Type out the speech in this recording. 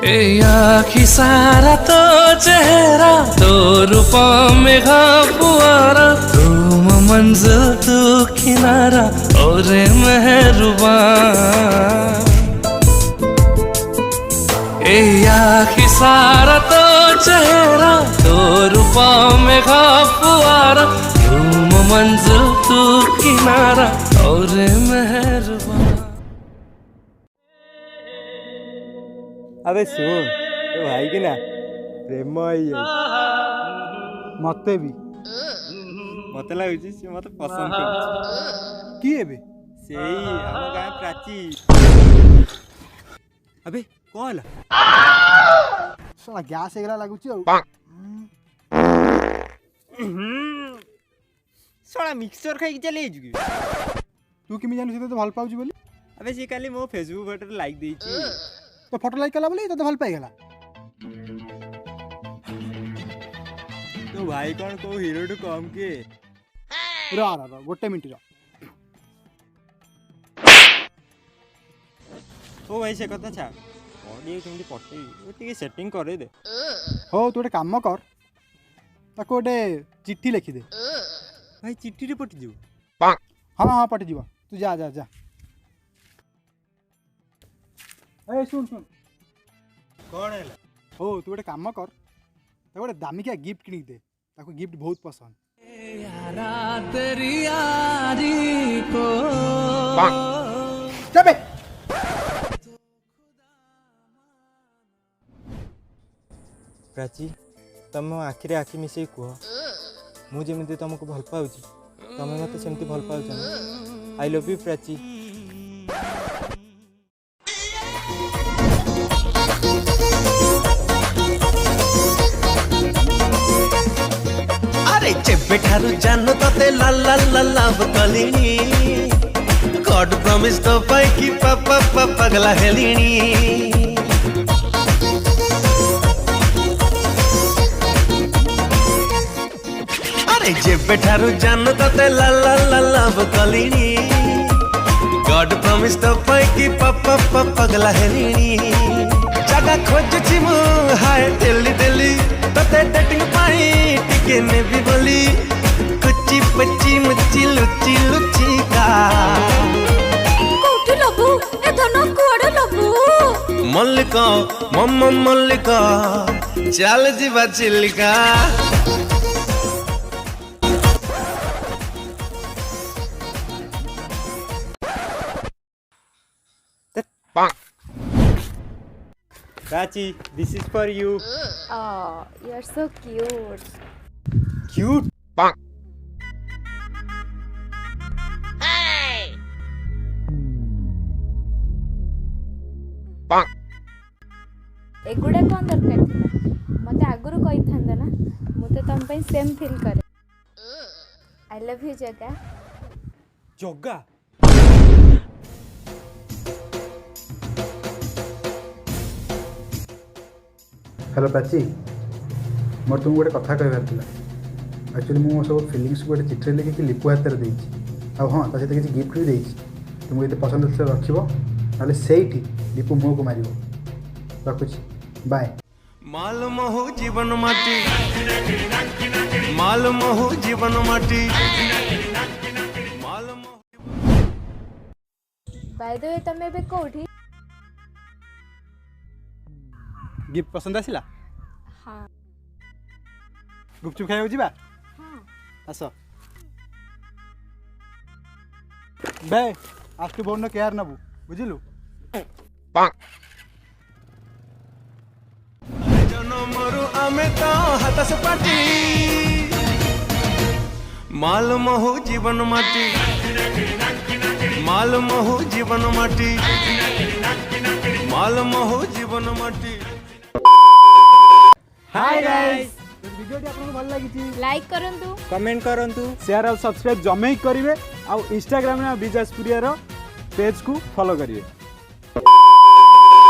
आखी सारा तो चेहरा तो रूप में फुआरा तुम मंजिल तू किनारा और मेहरबान आखी सारा तो चेहरा तो रूप में फुआरा तुम मंजिल तू किनारा और मेहरबान। अबे सुन तो भाई की ना प्रेम मते भी मते लगुच मत पसंद किए बे से हम गाय प्राची। अबे कौन साला गैस एगला लगुच साला मिक्सचर खाई चले तू किमी जानू से तो भल पाउछ बोली। अबे से काली मो फेसबुक फोटो लाइक देछि तो फोटो लाइक कला बोली तो भल पाई गेला। तो भाई कौन को हीरो टू कम के रा गोटे मिनट ओ भाई से कथा छा ऑडियो केमती पटे टिके सेटिंग करे दे। हो तू गोटे काम कर ताको गोटे चिट्ठी लिखि दे भाई चिट्ठी रे पटि जीव। हां हां पटि जीव तू जा जा जा। ए सुन सुन कौन है हो तू गोटे काम कर ताको गोटे दामिकिया गिफ्ट किनी दे ताको गिफ्ट बहुत पसंद यारा तेरी यारी को चबे प्राची तुम आखिरे आखि मिसे कह मु जेमती तुमको भल पाउची तुम मत सेमती भल पाउछ। I love you Prachi. अरे जेबे ठारू जानो तते ला ला ला लव कलिनी गॉड प्रॉमिस तो पाई की पापा पगला हेलिनी। अरे जेबे ठारू जानो तते ला ला ला लव कलिनी गॉड प्रॉमिस तो पाई की पापा पगला हेलिनी। जगह खोजुची मु हाय दिल्ली दिल्ली तते डेटिंग पाई टिके ने भी बोली कुची पची मुची लुची लुची का कोठी लबू ए धन कोड़े लबू मल्लिका मम्मा मल्लिका चल जीवा Chilika. Prachi, this is for you. Oh, you're so cute. Cute? Hey! एगुड़ा कौन दरकार थिला मते आगुरु कहि थांदा ना मते तम पई सेम फील करे। आई लव यू जगा। जगा हेलो प्राची मोर तुम गोटे कथा कहबार था एक्चुअली मो सब फिलिंग्स गोटे चिट्ठी लिखिक लिपु हाथ में देती हाँ ता सहित किसी गिफ्ट भी देती तुमको ये पसंद रखिब ना से लिपु मुँह को मार रखुची बाय। माल महु जीवन माटी माल महु जीवन माटी माल महु। बाय द वे तमे बे कोठी गिफ्ट पसंद आसिला। हाँ गुपचुप खाइबा जीवा। हाँ आस बे आज तू बोन केयर नबू बुझिलु। जनमरु आमे तो हाथ से पाटी माल महु जीवन माटी माल महु जीवन माटी माल महु जीवन माटी। हाय गाइस वीडियो आपको भल लगी लाइक करंतु कमेंट करंतु शेयर और सब्सक्राइब जमे करेंगे आउ इंस्टाग्राम में जाजपुरिया पेज को फॉलो करेंगे।